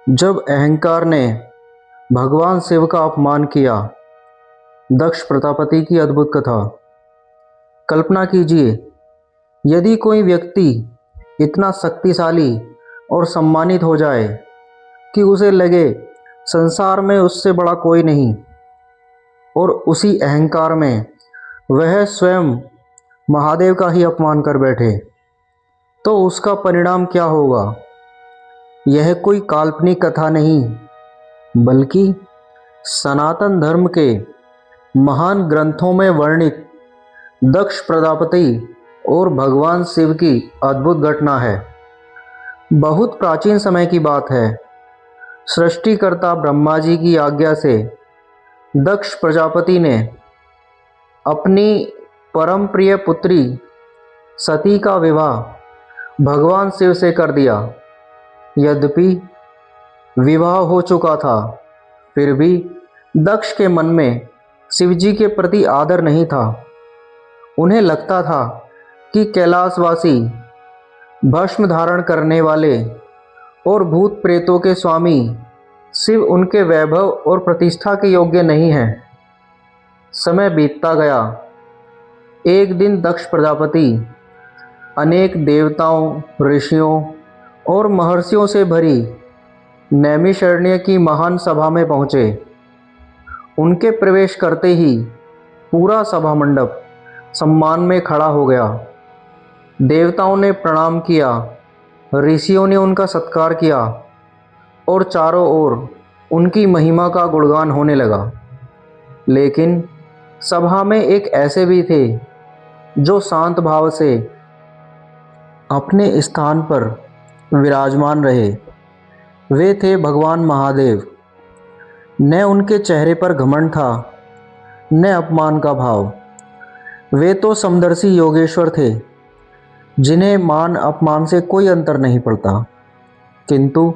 जब अहंकार ने भगवान शिव का अपमान किया। दक्ष प्रजापति की अद्भुत कथा। कल्पना कीजिए, यदि कोई व्यक्ति इतना शक्तिशाली और सम्मानित हो जाए कि उसे लगे संसार में उससे बड़ा कोई नहीं, और उसी अहंकार में वह स्वयं महादेव का ही अपमान कर बैठे, तो उसका परिणाम क्या होगा? यह कोई काल्पनिक कथा नहीं, बल्कि सनातन धर्म के महान ग्रंथों में वर्णित दक्ष प्रजापति और भगवान शिव की अद्भुत घटना है। बहुत प्राचीन समय की बात है। सृष्टिकर्ता ब्रह्मा जी की आज्ञा से दक्ष प्रजापति ने अपनी परम प्रिय पुत्री सती का विवाह भगवान शिव से कर दिया। यद्यपि विवाह हो चुका था, फिर भी दक्ष के मन में शिवजी के प्रति आदर नहीं था। उन्हें लगता था कि कैलाशवासी, भस्म धारण करने वाले और भूत प्रेतों के स्वामी शिव उनके वैभव और प्रतिष्ठा के योग्य नहीं हैं। समय बीतता गया। एक दिन दक्ष प्रजापति अनेक देवताओं, ऋषियों और महर्षियों से भरी नैमिषारण्य की महान सभा में पहुँचे। उनके प्रवेश करते ही पूरा सभा मंडप सम्मान में खड़ा हो गया। देवताओं ने प्रणाम किया, ऋषियों ने उनका सत्कार किया और चारों ओर उनकी महिमा का गुणगान होने लगा। लेकिन सभा में एक ऐसे भी थे जो शांत भाव से अपने स्थान पर विराजमान रहे। वे थे भगवान महादेव। न उनके चेहरे पर घमंड था, न अपमान का भाव। वे तो समदर्शी योगेश्वर थे, जिन्हें मान अपमान से कोई अंतर नहीं पड़ता। किंतु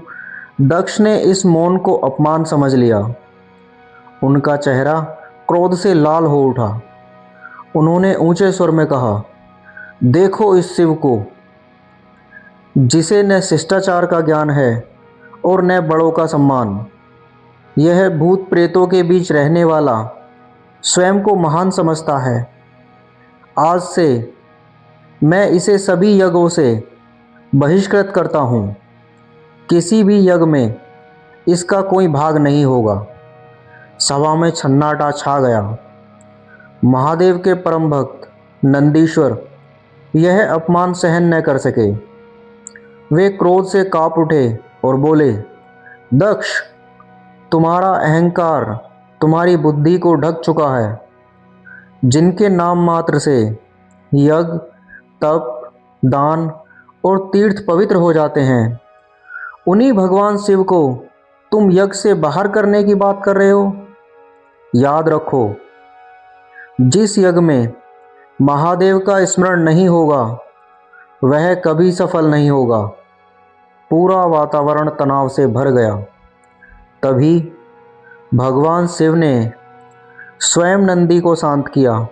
दक्ष ने इस मौन को अपमान समझ लिया। उनका चेहरा क्रोध से लाल हो उठा। उन्होंने ऊंचे स्वर में कहा, देखो इस शिव को, जिसे न शिष्टाचार का ज्ञान है और न बड़ों का सम्मान। यह भूत प्रेतों के बीच रहने वाला स्वयं को महान समझता है। आज से मैं इसे सभी यज्ञों से बहिष्कृत करता हूँ। किसी भी यज्ञ में इसका कोई भाग नहीं होगा। सभा में सन्नाटा छा गया। महादेव के परम भक्त नंदीश्वर यह अपमान सहन न कर सके। वे क्रोध से कांप उठे और बोले, दक्ष, तुम्हारा अहंकार तुम्हारी बुद्धि को ढक चुका है। जिनके नाम मात्र से यज्ञ, तप, दान और तीर्थ पवित्र हो जाते हैं, उन्हीं भगवान शिव को तुम यज्ञ से बाहर करने की बात कर रहे हो। याद रखो, जिस यज्ञ में महादेव का स्मरण नहीं होगा, वह कभी सफल नहीं होगा। पूरा वातावरण तनाव से भर गया। तभी भगवान शिव ने स्वयं नंदी को शांत किया।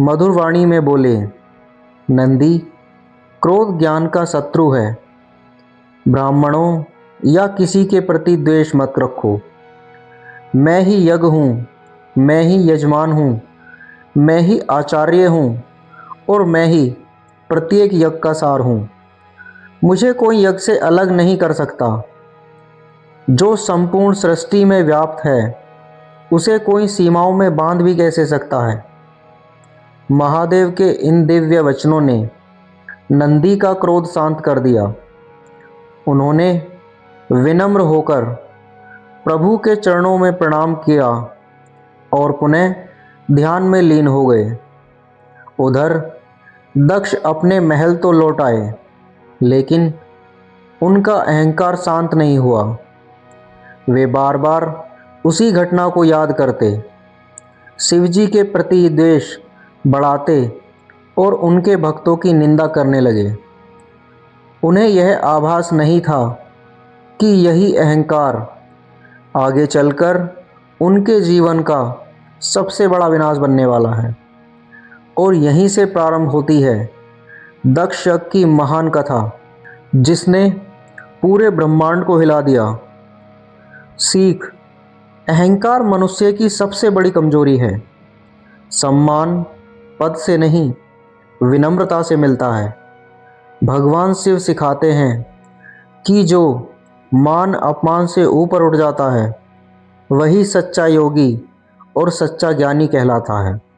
मधुर वाणी में बोले, नंदी, क्रोध ज्ञान का शत्रु है। ब्राह्मणों या किसी के प्रति द्वेष मत रखो। मैं ही यज्ञ हूँ, मैं ही यजमान हूँ, मैं ही आचार्य हूँ और मैं ही प्रत्येक यज्ञ का सार हूँ। मुझे कोई यज्ञ से अलग नहीं कर सकता। जो संपूर्ण सृष्टि में व्याप्त है, उसे कोई सीमाओं में बांध भी कैसे सकता है। महादेव के इन दिव्य वचनों ने नंदी का क्रोध शांत कर दिया। उन्होंने विनम्र होकर प्रभु के चरणों में प्रणाम किया और पुनः ध्यान में लीन हो गए। उधर दक्ष अपने महल तो लौट आए, लेकिन उनका अहंकार शांत नहीं हुआ। वे बार बार उसी घटना को याद करते, शिवजी के प्रति द्वेष बढ़ाते और उनके भक्तों की निंदा करने लगे। उन्हें यह आभास नहीं था कि यही अहंकार आगे चलकर उनके जीवन का सबसे बड़ा विनाश बनने वाला है। और यहीं से प्रारंभ होती है दक्ष की महान कथा, जिसने पूरे ब्रह्मांड को हिला दिया। सीख, अहंकार मनुष्य की सबसे बड़ी कमजोरी है। सम्मान पद से नहीं, विनम्रता से मिलता है। भगवान शिव सिखाते हैं कि जो मान अपमान से ऊपर उठ जाता है वही सच्चा योगी और सच्चा ज्ञानी कहलाता है।